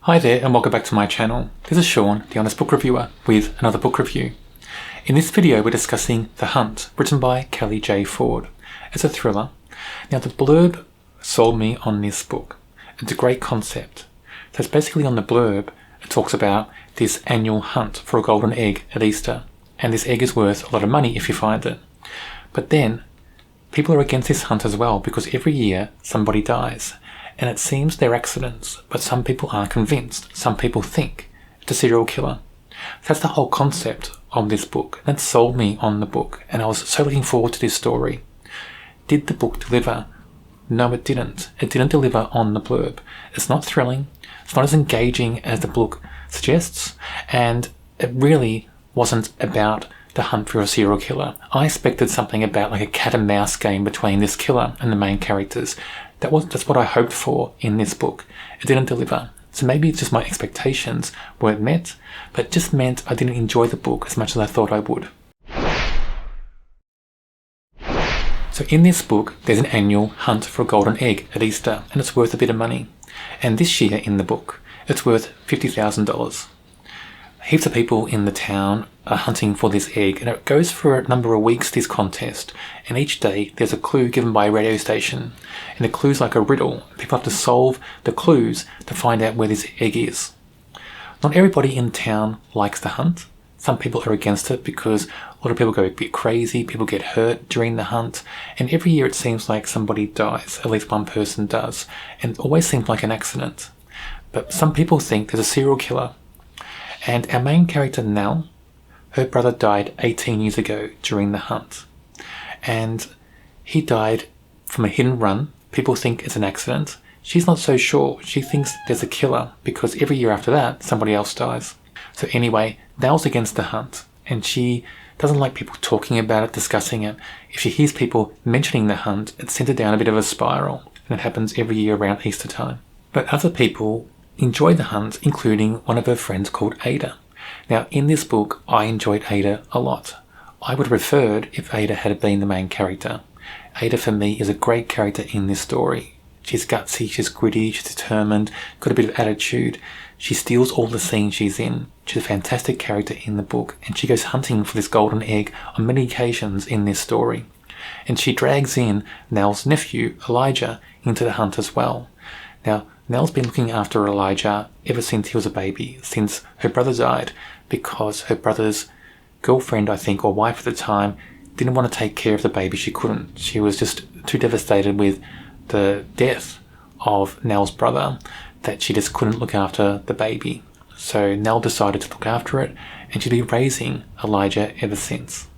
Hi there and welcome back to my channel. This is Sean, the Honest Book Reviewer, with another book review. In this video we're discussing The Hunt, written by Kelly J. Ford. It's a thriller. Now the blurb sold me on this book. It's a great concept. So it's basically on the blurb, it talks about this annual hunt for a golden egg at Easter. And this egg is worth a lot of money if you find it. But then, people are against this hunt as well because every year somebody dies. And it seems they're accidents, but some people aren't convinced. Some people think it's a serial killer. That's the whole concept of this book. That sold me on the book, and I was so looking forward to this story. Did the book deliver? No, it didn't. It didn't deliver on the blurb. It's not thrilling. It's not as engaging as the book suggests, and it really wasn't about the hunt for a serial killer. I expected something about like a cat and mouse game between this killer and the main characters. That's what I hoped for in this book. It didn't deliver. So maybe it's just my expectations weren't met, but it just meant I didn't enjoy the book as much as I thought I would. So in this book, there's an annual hunt for a golden egg at Easter, and it's worth a bit of money. And this year in the book, it's worth $50,000. Heaps of people in the town are hunting for this egg, and it goes for a number of weeks, this contest. And each day there's a clue given by a radio station, and the clue's like a riddle. People have to solve the clues to find out where this egg is. Not everybody in town likes the hunt. Some people are against it because a lot of people go a bit crazy, people get hurt during the hunt, and every year it seems like somebody dies, at least one person does, and it always seems like an accident. But some people think there's a serial killer. And our main character, Nell, her brother died 18 years ago during the hunt. And he died from a hit and run. People think it's an accident. She's not so sure. She thinks there's a killer because every year after that, somebody else dies. So anyway, Nell's against the hunt. And she doesn't like people talking about it, discussing it. If she hears people mentioning the hunt, it sends her down a bit of a spiral. And it happens every year around Easter time. But other people enjoy the hunt, including one of her friends called Ada. Now, in this book, I enjoyed Ada a lot. I would have preferred if Ada had been the main character. Ada, for me, is a great character in this story. She's gutsy, she's gritty, she's determined, got a bit of attitude. She steals all the scenes she's in. She's a fantastic character in the book, and she goes hunting for this golden egg on many occasions in this story. And she drags in Nell's nephew, Elijah, into the hunt as well. Now, Nell's been looking after Elijah ever since he was a baby, since her brother died, because her brother's girlfriend, I think, or wife at the time, didn't want to take care of the baby. She couldn't. She was just too devastated with the death of Nell's brother that she just couldn't look after the baby. So Nell decided to look after it, and she's been raising Elijah ever since.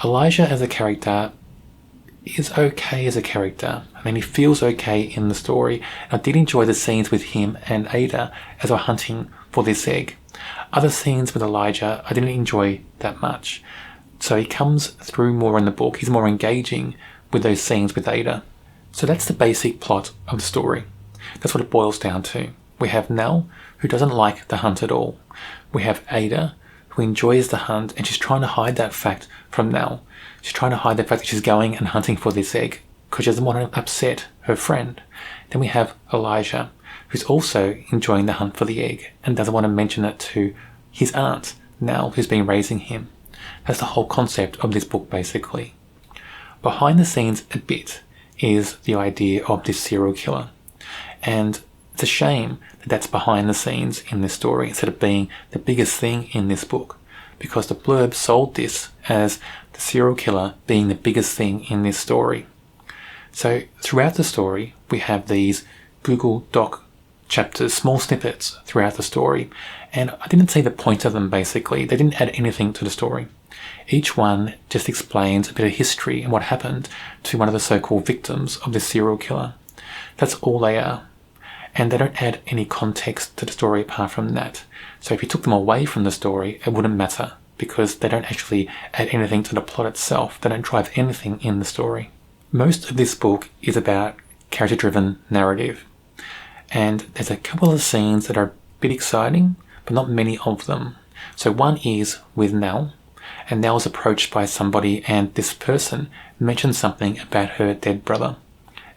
Elijah as a character is okay as a character. I mean, he feels okay in the story. I did enjoy the scenes with him and Ada as we're hunting for this egg. Other scenes with Elijah I didn't enjoy that much. So he comes through more in the book. He's more engaging with those scenes with Ada. So that's the basic plot of the story. That's what it boils down to. We have Nell, who doesn't like the hunt at all. We have Ada, who enjoys the hunt, and she's trying to hide that fact from Nell. She's trying to hide the fact that she's going and hunting for this egg because she doesn't want to upset her friend. Then we have Elijah, who's also enjoying the hunt for the egg and doesn't want to mention it to his aunt, Nell, who's been raising him. That's the whole concept of this book, basically. Behind the scenes a bit is the idea of this serial killer. And it's a shame that that's behind the scenes in this story instead of being the biggest thing in this book, because the blurb sold this as the serial killer being the biggest thing in this story. So throughout the story, we have these Google Doc chapters, small snippets throughout the story, and I didn't see the point of them basically. They didn't add anything to the story. Each one just explains a bit of history and what happened to one of the so-called victims of this serial killer. That's all they are. And they don't add any context to the story apart from that. So if you took them away from the story, it wouldn't matter, because they don't actually add anything to the plot itself. They don't drive anything in the story. Most of this book is about character-driven narrative. And there's a couple of scenes that are a bit exciting, but not many of them. So one is with Nell, and Nell's approached by somebody, and this person mentions something about her dead brother.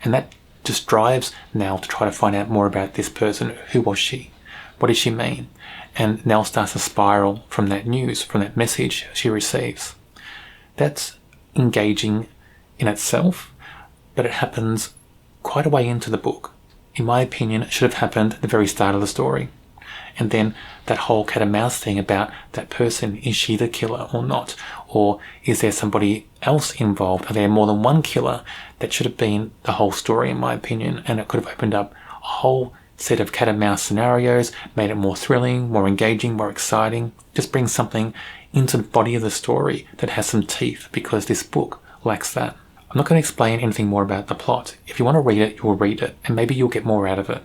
And that just drives Nell to try to find out more about this person. Who was she? What does she mean? And Nell starts to spiral from that news, from that message she receives. That's engaging in itself, but it happens quite a way into the book. In my opinion, it should have happened at the very start of the story. And then that whole cat and mouse thing about that person, is she the killer or not? Or is there somebody else involved? Are there more than one killer? That should have been the whole story, in my opinion, and it could have opened up a whole set of cat and mouse scenarios, made it more thrilling, more engaging, more exciting. Just bring something into the body of the story that has some teeth, because this book lacks that. I'm not going to explain anything more about the plot. If you want to read it, you'll read it, and maybe you'll get more out of it.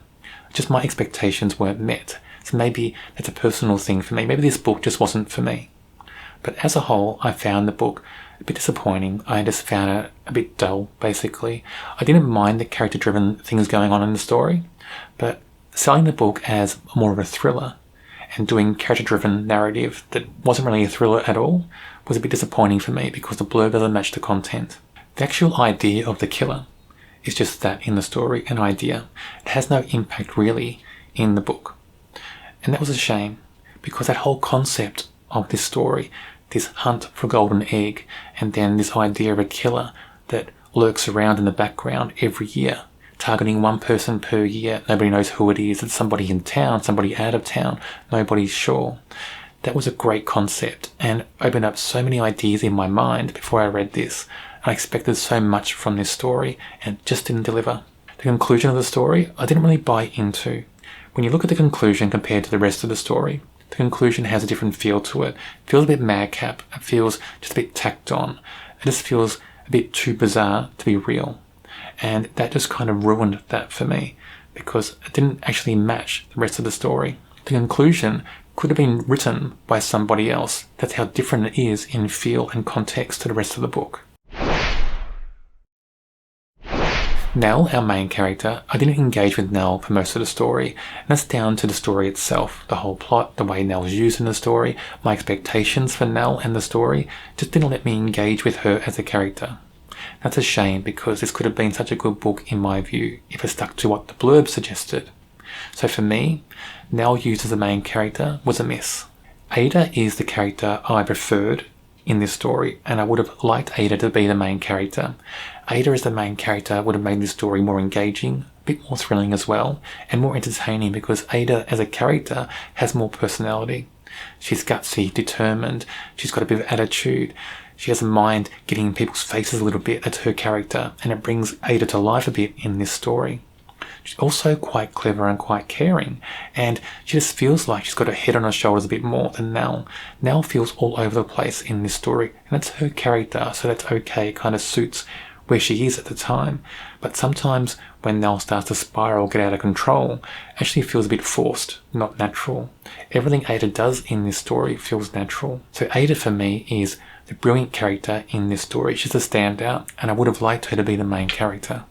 Just my expectations weren't met. So maybe that's a personal thing for me. Maybe this book just wasn't for me. But as a whole, I found the book a bit disappointing. I just found it a bit dull, basically. I didn't mind the character-driven things going on in the story, but selling the book as more of a thriller and doing character-driven narrative that wasn't really a thriller at all was a bit disappointing for me, because the blurb doesn't match the content. The actual idea of the killer is just that in the story, an idea. It has no impact really in the book. And that was a shame, because that whole concept of this story, this hunt for a golden egg, and then this idea of a killer that lurks around in the background every year, targeting one person per year. Nobody knows who it is. It's somebody in town, somebody out of town. Nobody's sure. That was a great concept and opened up so many ideas in my mind before I read this. I expected so much from this story and it just didn't deliver. The conclusion of the story, I didn't really buy into. When you look at the conclusion compared to the rest of the story, the conclusion has a different feel to it. It feels a bit madcap. It feels just a bit tacked on. It just feels a bit too bizarre to be real. And that just kind of ruined that for me, because it didn't actually match the rest of the story. The conclusion could have been written by somebody else. That's how different it is in feel and context to the rest of the book. Nell, our main character, I didn't engage with Nell for most of the story, and that's down to the story itself, the whole plot, the way Nell's used in the story. My expectations for Nell and the story just didn't let me engage with her as a character. That's a shame, because this could have been such a good book in my view if it stuck to what the blurb suggested. So for me, Nell used as the main character was a miss. Ada is the character I preferred in this story, and I would have liked Ada to be the main character. Ada as the main character would have made this story more engaging, a bit more thrilling as well, and more entertaining, because Ada as a character has more personality. She's gutsy, determined, she's got a bit of attitude, she has a mind getting in people's faces a little bit. That's her character, and it brings Ada to life a bit in this story. She's also quite clever and quite caring, and she just feels like she's got her head on her shoulders a bit more than Nell. Nell feels all over the place in this story, and that's her character, so that's okay. It kind of suits where she is at the time. But sometimes when Nell starts to spiral, get out of control, actually feels a bit forced, not natural. Everything Ada does in this story feels natural. So Ada for me is the brilliant character in this story. She's a standout, and I would have liked her to be the main character.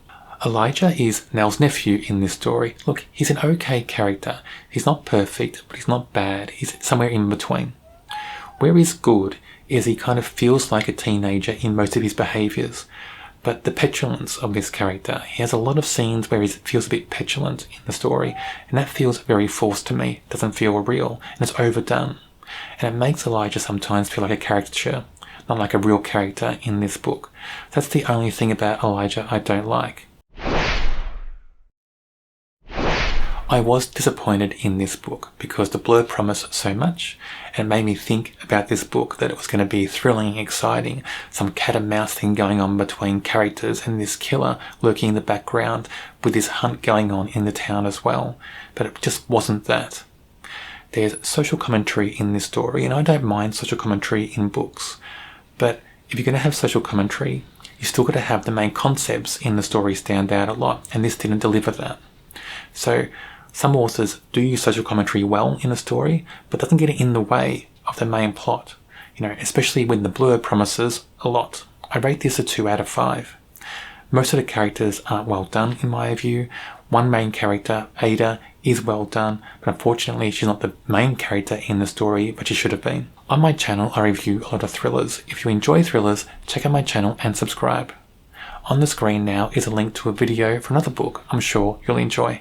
Elijah is Nell's nephew in this story. Look, he's an okay character. He's not perfect, but he's not bad. He's somewhere in between. Where he's good is he kind of feels like a teenager in most of his behaviours. But the petulance of this character, he has a lot of scenes where he feels a bit petulant in the story, and that feels very forced to me. It doesn't feel real, and it's overdone. And it makes Elijah sometimes feel like a caricature, not like a real character in this book. That's the only thing about Elijah I don't like. I was disappointed in this book because the blurb promised so much, and it made me think about this book that it was going to be thrilling, exciting, some cat and mouse thing going on between characters and this killer lurking in the background with this hunt going on in the town as well. But it just wasn't that. There's social commentary in this story, and I don't mind social commentary in books. But if you're going to have social commentary, you still got to have the main concepts in the story stand out a lot, and this didn't deliver that. So some authors do use social commentary well in a story, but doesn't get in the way of the main plot, especially when the blurb promises a lot. I rate this a 2 out of 5. Most of the characters aren't well done in my view. One main character, Ada, is well done, but unfortunately she's not the main character in the story, but she should have been. On my channel I review a lot of thrillers. If you enjoy thrillers, check out my channel and subscribe. On the screen now is a link to a video for another book I'm sure you'll enjoy.